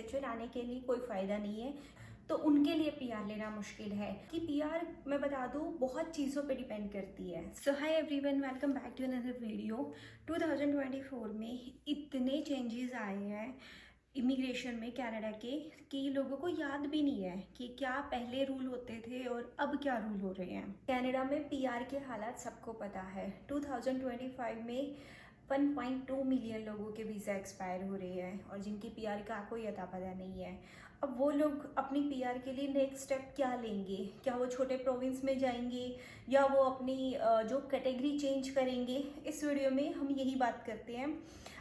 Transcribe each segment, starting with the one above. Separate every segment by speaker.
Speaker 1: सस्केचुअल आने के लिए कोई फ़ायदा नहीं है, तो उनके लिए पीआर लेना मुश्किल है कि पीआर मैं बता दूँ बहुत चीज़ों पे डिपेंड करती है। So hi everyone, welcome back to another video. 2024 में इतने चेंजेस आए हैं इमिग्रेशन में कनाडा के कि लोगों को याद भी नहीं है कि क्या पहले रूल होते थे और अब क्या रूल हो रहे हैं। कनाडा में पीआर के हालात सबको पता है। 2025 में 1.2 मिलियन लोगों के वीज़ा एक्सपायर हो रहे हैं और जिनकी पीआर का कोई अता पता नहीं है। अब वो लोग अपनी पीआर के लिए नेक्स्ट स्टेप क्या लेंगे? क्या वो छोटे प्रोविंस में जाएंगे या वो अपनी जो कैटेगरी चेंज करेंगे? इस वीडियो में हम यही बात करते हैं।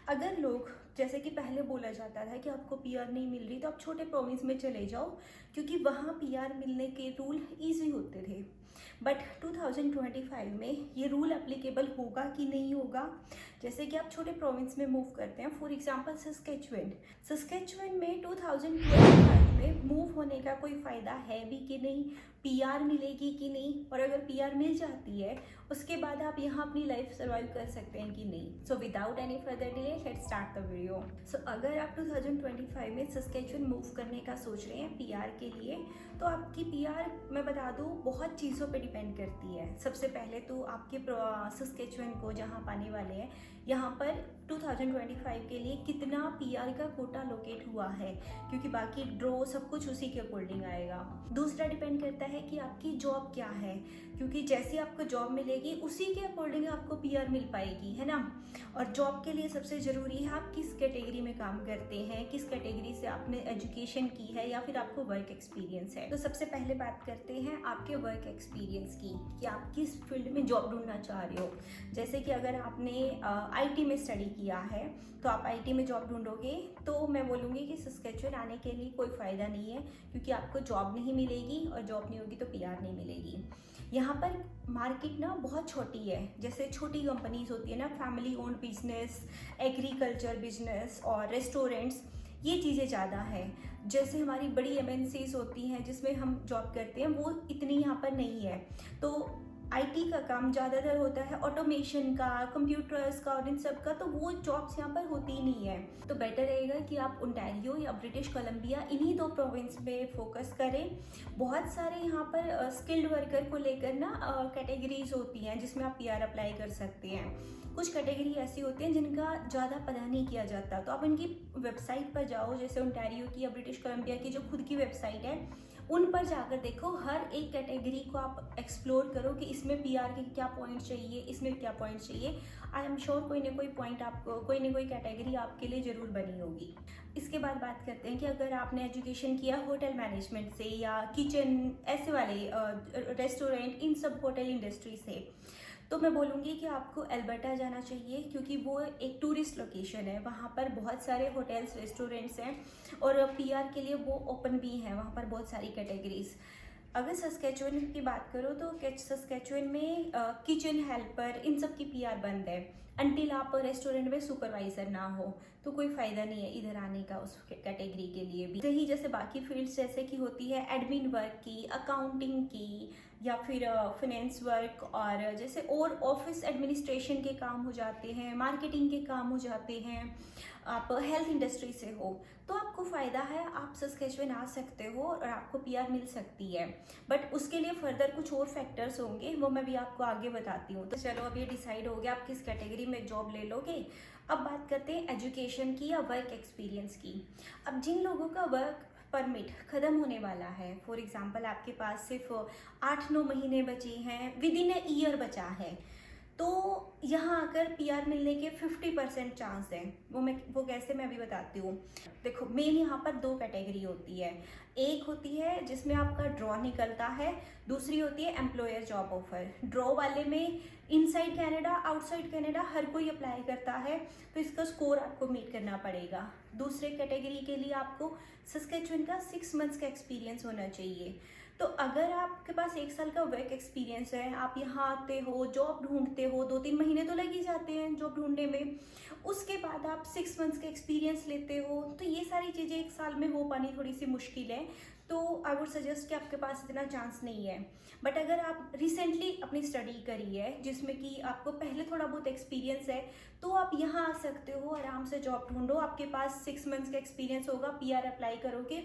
Speaker 1: अगर लोग, जैसे कि पहले बोला जाता था कि आपको पीआर नहीं मिल रही तो आप छोटे प्रोविंस में चले जाओ क्योंकि वहाँ पीआर मिलने के रूल ईजी होते थे। बट 2025 में ये रूल एप्लीकेबल होगा कि नहीं होगा? जैसे कि आप छोटे प्रोविंस में मूव करते हैं, फॉर एग्जांपल सस्केचुअन में 2025 में मूव होने का कोई फ़ायदा है भी कि नहीं, पीआर मिलेगी कि नहीं, और अगर पीआर मिल जाती है उसके बाद आप यहाँ अपनी लाइफ सर्वाइव कर सकते हैं कि नहीं। So without any further delay let's start the video. So अगर आप 2025 में सस्केचुअन मूव करने का सोच रहे हैं पीआर के लिए, तो आपकी पीआर मैं बता दूँ बहुत चीज़ों पे डिपेंड करती है। सबसे पहले तो आपके सस्केचुअन को जहाँ पाने वाले हैं यहाँ पर 2025 के लिए कितना पीआर का कोटा लोकेट हुआ है, क्योंकि बाकी ड्रॉ सब कुछ उसी के अकॉर्डिंग आएगा। दूसरा डिपेंड करता है कि आपकी जॉब क्या है, क्योंकि जैसे आपको जॉब मिलेगी उसी के अकॉर्डिंग आपको पीआर मिल पाएगी, है ना। और जॉब के लिए सबसे ज़रूरी है आप किस कैटेगरी में काम करते हैं, किस कैटेगरी से आपने एजुकेशन की है या फिर आपको वर्क एक्सपीरियंस है। तो सबसे पहले बात करते हैं आपके वर्क एक्सपीरियंस की कि आप किस फील्ड में जॉब ढूंढना चाह रहे हो। जैसे कि अगर आपने आईटी में स्टडी किया है तो आप आईटी में जॉब ढूंढोगे, तो मैं बोलूँगी कि सस्केचुअन आने के लिए कोई फ़ायदा नहीं है, क्योंकि आपको जॉब नहीं मिलेगी और जॉब नहीं होगी तो पीआर नहीं मिलेगी। यहाँ पर मार्केट ना बहुत छोटी है, जैसे छोटी कंपनीज होती है ना, family owned business, agriculture business और रेस्टोरेंट्स, ये चीज़ें ज़्यादा है। जैसे हमारी बड़ी एमएनसीज होती हैं जिसमें हम जॉब करते हैं, वो इतनी यहाँ पर नहीं है। तो आईटी का काम ज़्यादातर होता है ऑटोमेशन का, कंप्यूटर्स का और इन सब का, तो वो जॉब्स यहाँ पर होती ही नहीं है। तो बेटर रहेगा कि आप ओंटारियो या ब्रिटिश कोलंबिया इन्हीं दो प्रोविंस में फोकस करें। बहुत सारे यहाँ पर स्किल्ड वर्कर को लेकर ना कैटेगरीज होती हैं जिसमें आप पीआर अप्लाई कर सकते हैं। कुछ कैटेगरी ऐसी होती हैं जिनका ज़्यादा पता नहीं किया जाता, तो आप इनकी वेबसाइट पर जाओ, जैसे ओंटारियो की या ब्रिटिश कोलंबिया की जो खुद की वेबसाइट है उन पर जाकर देखो, हर एक कैटेगरी को आप एक्सप्लोर करो कि इसमें पीआर के क्या पॉइंट चाहिए, इसमें क्या पॉइंट चाहिए। आई एम श्योर कोई ना कोई पॉइंट आपको, कोई ना कोई कैटेगरी आपके लिए ज़रूर बनी होगी। इसके बाद बात करते हैं कि अगर आपने एजुकेशन किया होटल मैनेजमेंट से या किचन ऐसे वाले रेस्टोरेंट, इन सब होटल इंडस्ट्री से, तो मैं बोलूँगी कि आपको अल्बर्टा जाना चाहिए, क्योंकि वो एक टूरिस्ट लोकेशन है। वहाँ पर बहुत सारे होटल्स, रेस्टोरेंट्स हैं और पीआर के लिए वो ओपन भी हैं, वहाँ पर बहुत सारी कैटेगरीज। अगर सस्केचुअन की बात करो तो सस्केचुअन में किचन हेल्पर इन सब की पीआर बंद है अंटिल आप रेस्टोरेंट में सुपरवाइजर ना हो, तो कोई फ़ायदा नहीं है इधर आने का उस कैटेगरी के लिए भी। यही जैसे बाकी फील्ड्स जैसे कि होती है एडमिन वर्क की, अकाउंटिंग की, या फिर फाइनेंस वर्क, और जैसे और ऑफिस एडमिनिस्ट्रेशन के काम हो जाते हैं, मार्केटिंग के काम हो जाते हैं, आप हेल्थ इंडस्ट्री से हो, तो आपको फ़ायदा है, आप सस्केचुअन आ सकते हो और आपको पीआर मिल सकती है। बट उसके लिए फर्दर कुछ और फैक्टर्स होंगे, वो मैं भी आपको आगे बताती हूँ। तो चलो अब ये डिसाइड हो गया आप किस कैटेगरी में जॉब ले लोगे। अब बात करते हैं एजुकेशन की या वर्क एक्सपीरियंस की। अब जिन लोगों का वर्क परमिट ख़त्म होने वाला है, फॉर एग्जांपल आपके पास सिर्फ 8-9 महीने बचे हैं, विद इन ए ईयर बचा है, तो यहाँ आकर पीआर मिलने के 50% चांस हैं। वो कैसे, मैं अभी बताती हूँ। देखो, मेन यहाँ पर दो कैटेगरी होती है। एक होती है जिसमें आपका ड्रॉ निकलता है, दूसरी होती है एम्प्लॉयर जॉब ऑफर। ड्रॉ वाले में इनसाइड कनाडा, आउटसाइड कनाडा हर कोई अप्लाई करता है, तो इसका स्कोर आपको मीट करना पड़ेगा। दूसरे कैटेगरी के लिए आपको सस्केचुअन का 6 मंथ्स का एक्सपीरियंस होना चाहिए। तो अगर आपके पास 1 साल का वर्क एक्सपीरियंस है, आप यहाँ आते हो, जॉब ढूंढते हो, 2-3 महीने तो लग ही जाते हैं जॉब ढूंढने में, उसके बाद आप 6 मंथ्स का एक्सपीरियंस लेते हो, तो ये सारी चीज़ें 1 साल में हो पानी थोड़ी सी मुश्किल है। तो आई वुड सजेस्ट कि आपके पास इतना चांस नहीं है। बट अगर आप रिसेंटली अपनी स्टडी करी है जिसमें कि आपको पहले थोड़ा बहुत एक्सपीरियंस है, तो आप यहाँ आ सकते हो, आराम से जॉब ढूंढो, आपके पास 6 मंथ्स का एक्सपीरियंस होगा, पीआर अप्लाई करोगे,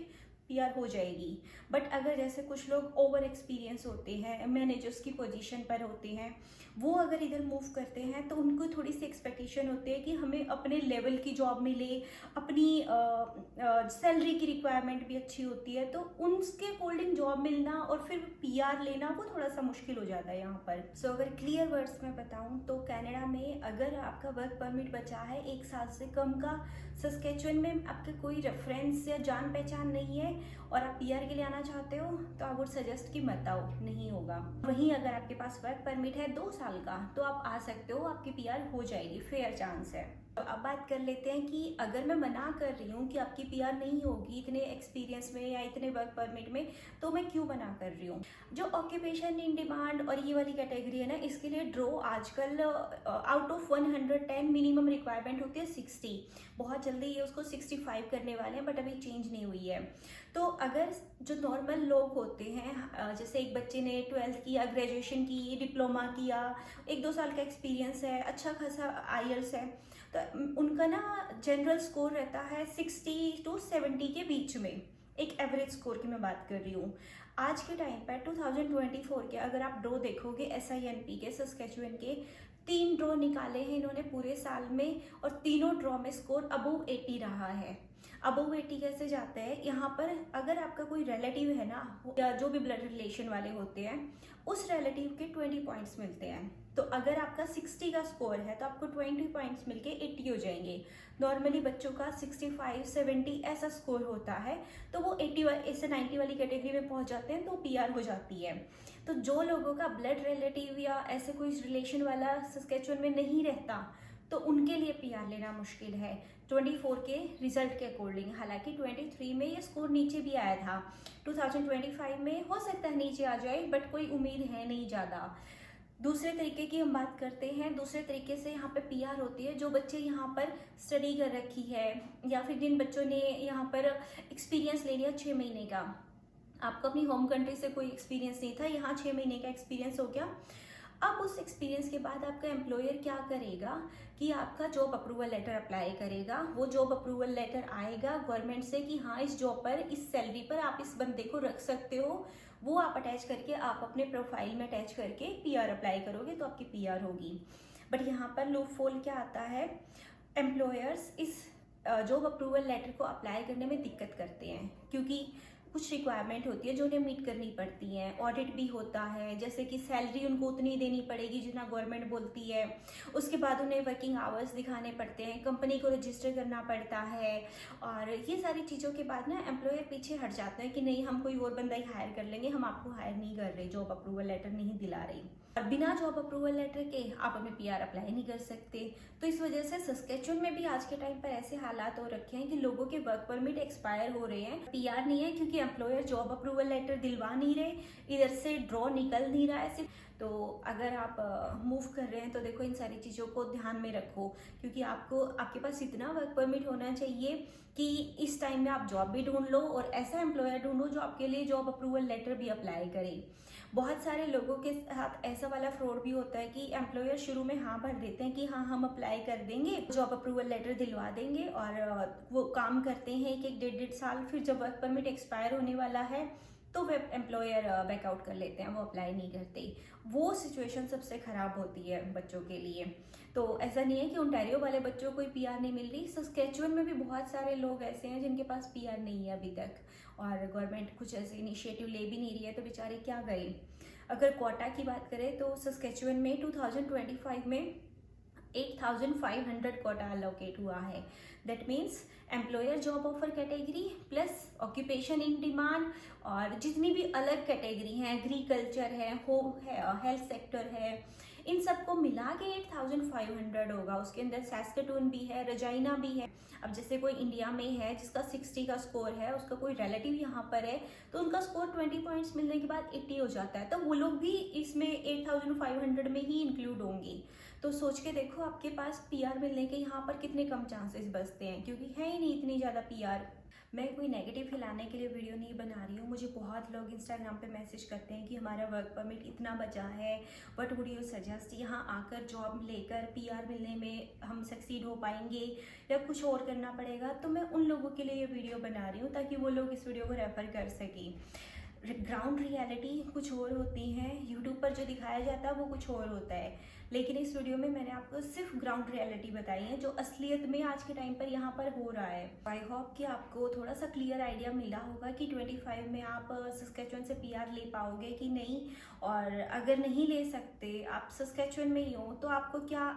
Speaker 1: पीआर हो जाएगी। बट अगर जैसे कुछ लोग ओवर एक्सपीरियंस होते हैं, मैनेजर्स की पोजीशन पर होते हैं, वो अगर इधर मूव करते हैं तो उनको थोड़ी सी एक्सपेक्टेशन होती है कि हमें अपने लेवल की जॉब मिले, अपनी सैलरी की रिक्वायरमेंट भी अच्छी होती है, तो उनके अकॉर्डिंग जॉब मिलना और फिर पीआर लेना वो थोड़ा सा मुश्किल हो जाता है यहाँ पर। सो अगर क्लियर वर्ड्स में बताऊँ तो कनाडा में अगर आपका वर्क परमिट बचा है 1 साल से कम का, सस्केचुअन में आपके कोई रेफरेंस या जान पहचान नहीं है और आप पीआर के लिए आना चाहते हो, तो आई वुड सजेस्ट कि मत आओ, नहीं होगा। वहीं अगर आपके पास वर्क परमिट है 2 साल का, तो आप आ सकते हो, आपकी पीआर हो जाएगी, फेयर चांस है। तो अब बात कर लेते हैं कि अगर मैं मना कर रही हूँ कि आपकी पीआर नहीं होगी इतने एक्सपीरियंस में या इतने वर्क परमिट में, तो मैं क्यों मना कर रही हूँ। जो ऑक्यूपेशन इन डिमांड और ये वाली कैटेगरी है ना, इसके लिए ड्रॉ आजकल आउट ऑफ 110 मिनिमम रिक्वायरमेंट होती है 60, बहुत जल्दी ये उसको 65 करने वाले हैं, बट अभी चेंज नहीं हुई है। तो अगर जो नॉर्मल लोग होते हैं, जैसे एक बच्चे ने 12th किया, ग्रेजुएशन की, डिप्लोमा किया, 1-2 साल का एक्सपीरियंस है, अच्छा खासा आईएलटीएस है, तो उनका ना जनरल स्कोर रहता है 60 to 70 के बीच में, एक एवरेज स्कोर की मैं बात कर रही हूँ। आज के टाइम पर 2024 के अगर आप ड्रॉ देखोगे SINP के, सस्केचुअन के 3 ड्रॉ निकाले हैं इन्होंने पूरे साल में, और तीनों ड्रॉ में स्कोर अबव 80 रहा है। अबव 80 कैसे जाते हैं, यहाँ पर अगर आपका कोई रिलेटिव है ना, या जो भी ब्लड रिलेशन वाले होते हैं, उस रिलेटिव के 20 पॉइंट्स मिलते हैं। तो अगर आपका 60 का स्कोर है तो आपको 20 पॉइंट्स मिलके 80 हो जाएंगे। नॉर्मली बच्चों का 65, 70 ऐसा स्कोर होता है, तो वो 80 से 90 वाली कैटेगरी में पहुंच जाते हैं, तो पीआर हो जाती है। तो जो लोगों का ब्लड रिलेटिव या ऐसे कोई रिलेशन वाला सस्केचुअन में नहीं रहता, तो उनके लिए पीआर लेना मुश्किल है 24 के रिजल्ट के अकॉर्डिंग। हालांकि 23 में ये स्कोर नीचे भी आया था, 2025 में हो सकता है नीचे आ जाए, बट कोई उम्मीद है नहीं ज़्यादा। दूसरे तरीके की हम बात करते हैं, दूसरे तरीके से यहाँ पे पीआर होती है जो बच्चे यहाँ पर स्टडी कर रखी है, या फिर जिन बच्चों ने यहाँ पर एक्सपीरियंस ले लिया 6 महीने का। आपको अपनी होम कंट्री से कोई एक्सपीरियंस नहीं था, यहाँ 6 महीने का एक्सपीरियंस हो गया। अब उस एक्सपीरियंस के बाद आपका एम्प्लॉयर क्या करेगा कि आपका जॉब अप्रूवल लेटर अप्लाई करेगा। वो जॉब अप्रूवल लेटर आएगा गवर्नमेंट से कि हाँ, इस जॉब पर, इस सैलरी पर आप इस बंदे को रख सकते हो। वो आप अटैच करके, आप अपने प्रोफाइल में अटैच करके पीआर अप्लाई करोगे तो आपकी पीआर होगी। बट यहाँ पर लूप होल क्या आता है, एम्प्लॉयर्स इस जॉब अप्रूवल लेटर को अप्लाई करने में दिक्कत करते हैं, क्योंकि कुछ रिक्वायरमेंट होती है जो उन्हें मीट करनी पड़ती हैं। ऑडिट भी होता है, जैसे कि सैलरी उनको उतनी देनी पड़ेगी जितना गवर्नमेंट बोलती है। उसके बाद उन्हें वर्किंग आवर्स दिखाने पड़ते हैं, कंपनी को रजिस्टर करना पड़ता है, और ये सारी चीज़ों के बाद ना एम्प्लॉयर पीछे हट जाते हैं कि नहीं, हम कोई और बंदा ही हायर कर लेंगे, हम आपको हायर नहीं कर रहे, जॉब अप्रूवल लेटर नहीं दिला रही। और बिना जॉब अप्रूवल लेटर के आप अपने पीआर अप्लाई नहीं कर सकते। तो इस वजह से सस्केचुअन में भी आज के टाइम पर ऐसे हालात हो रखे हैं कि लोगों के वर्क परमिट एक्सपायर हो रहे हैं, पीआर नहीं है, क्योंकि एम्प्लॉयर जॉब अप्रूवल लेटर दिलवा नहीं रहे, इधर से ड्रॉ निकल नहीं रहा है। तो अगर आप मूव कर रहे हैं तो देखो, इन सारी चीज़ों को ध्यान में रखो, क्योंकि आपके पास इतना वर्क परमिट होना चाहिए कि इस टाइम में आप जॉब भी ढूंढ लो और ऐसा एम्प्लॉयर ढूंढो जो आपके लिए जॉब अप्रूवल लेटर भी अप्लाई करे। बहुत सारे लोगों के साथ ऐसा वाला फ्रॉड भी होता है कि एम्प्लॉयर शुरू में हाँ भर देते हैं कि हाँ, हम अप्लाई कर देंगे, जॉब अप्रूवल लेटर दिलवा देंगे, और वो काम करते हैं 1-1, 1.5 साल, फिर जब वर्क परमिट एक्सपायर होने वाला है तो वे एम्प्लॉयर बैकआउट कर लेते हैं, वो अप्लाई नहीं करते। वो सिचुएशन सबसे ख़राब होती है बच्चों के लिए। तो ऐसा नहीं है कि ओंटारियो वाले बच्चों को कोई पीआर नहीं मिल रही, सस्केचुअन में भी बहुत सारे लोग ऐसे हैं जिनके पास पीआर नहीं है अभी तक, और गवर्नमेंट कुछ ऐसे इनिशिएटिव ले भी नहीं रही है, तो बेचारे क्या गए। अगर कोटा की बात करें तो सस्केचुअन में 2025 में 8,500 कोटा अलोकेट हुआ है। That means employer job offer category plus occupation in demand, और जितनी भी अलग कैटेगरी हैं, एग्रीकल्चर है, होम है, हेल्थ सेक्टर है, इन सबको मिला के 8500 होगा। उसके अंदर सैस्केटून भी है, रजाइना भी है। अब जैसे कोई इंडिया में है जिसका 60 का स्कोर है, उसका कोई रिलेटिव यहाँ पर है, तो उनका स्कोर 20 पॉइंट्स मिलने के बाद 80 हो जाता है, तो वो लोग भी इसमें 8500 में ही इंक्लूड होंगे। तो सोच के देखो आपके पास पीआर मिलने के यहाँ पर कितने कम चांसेस बचते हैं, क्योंकि है ही नहीं इतनी ज़्यादा पीआर। मैं कोई नेगेटिव फैलाने के लिए वीडियो नहीं बना रही हूँ। मुझे बहुत लोग इंस्टाग्राम पे मैसेज करते हैं कि हमारा वर्क परमिट इतना बचा है, व्हाट वुड यू सजेस्ट, यहाँ आकर जॉब लेकर पीआर मिलने में हम सक्सीड हो पाएंगे या कुछ और करना पड़ेगा। तो मैं उन लोगों के लिए ये वीडियो बना रही हूँ ताकि वो लोग इस वीडियो को रेफर कर सकें। ग्राउंड रियलिटी कुछ और होती है, यूट्यूब पर जो दिखाया जाता है वो कुछ और होता है, लेकिन इस वीडियो में मैंने आपको सिर्फ ग्राउंड रियलिटी बताई है जो असलियत में आज के टाइम पर यहाँ पर हो रहा है। आई होप कि आपको थोड़ा सा क्लियर आइडिया मिला होगा कि 25 में आप सस्केचुअन से पीआर ले पाओगे कि नहीं, और अगर नहीं ले सकते, आप सस्केचुअन में ही हो, तो आपको क्या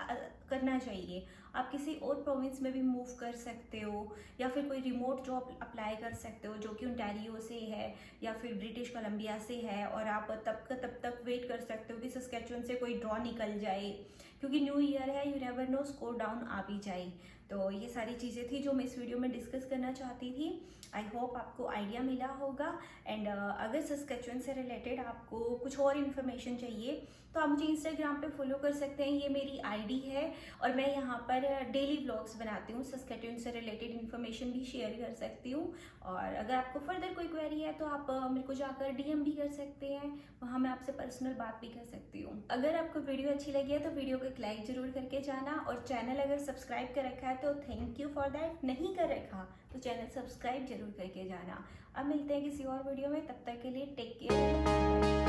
Speaker 1: करना चाहिए। आप किसी और प्रोविंस में भी मूव कर सकते हो, या फिर कोई रिमोट जॉब अप्लाई कर सकते हो जो कि ओंटारियो से है या फिर ब्रिटिश कोलंबिया से है, और आप तब तक वेट कर सकते हो कि सस्केचुअन से कोई ड्रॉ निकल जाए, क्योंकि न्यू ईयर है, you never know, score down आ भी जाए। तो ये सारी चीज़ें थी जो मैं इस वीडियो में डिस्कस करना चाहती थी। आई होप आपको आइडिया मिला होगा। एंड अगर सस्केचुअन से रिलेटेड आपको कुछ और इन्फॉर्मेशन चाहिए तो आप मुझे इंस्टाग्राम पे फॉलो कर सकते हैं, ये मेरी आईडी है, और मैं यहाँ पर डेली व्लॉग्स बनाती हूँ, सस्केचुअन से रिलेटेड इन्फॉर्मेशन भी शेयर कर सकती हूँ। और अगर आपको फर्दर कोई क्वेरी है तो आप मेरे को जाकर डीएम भी कर सकते हैं, वहाँ मैं आपसे पर्सनल बात भी कर सकती हूँ। अगर आपको वीडियो अच्छी लगी है तो वीडियो को एक लाइक जरूर करके जाना, और चैनल अगर सब्सक्राइब कर रखा है तो थैंक यू फॉर दैट, नहीं कर रखा तो चैनल सब्सक्राइब जरूर करके जाना। अब मिलते हैं किसी और वीडियो में, तब तक के लिए टेक केयर।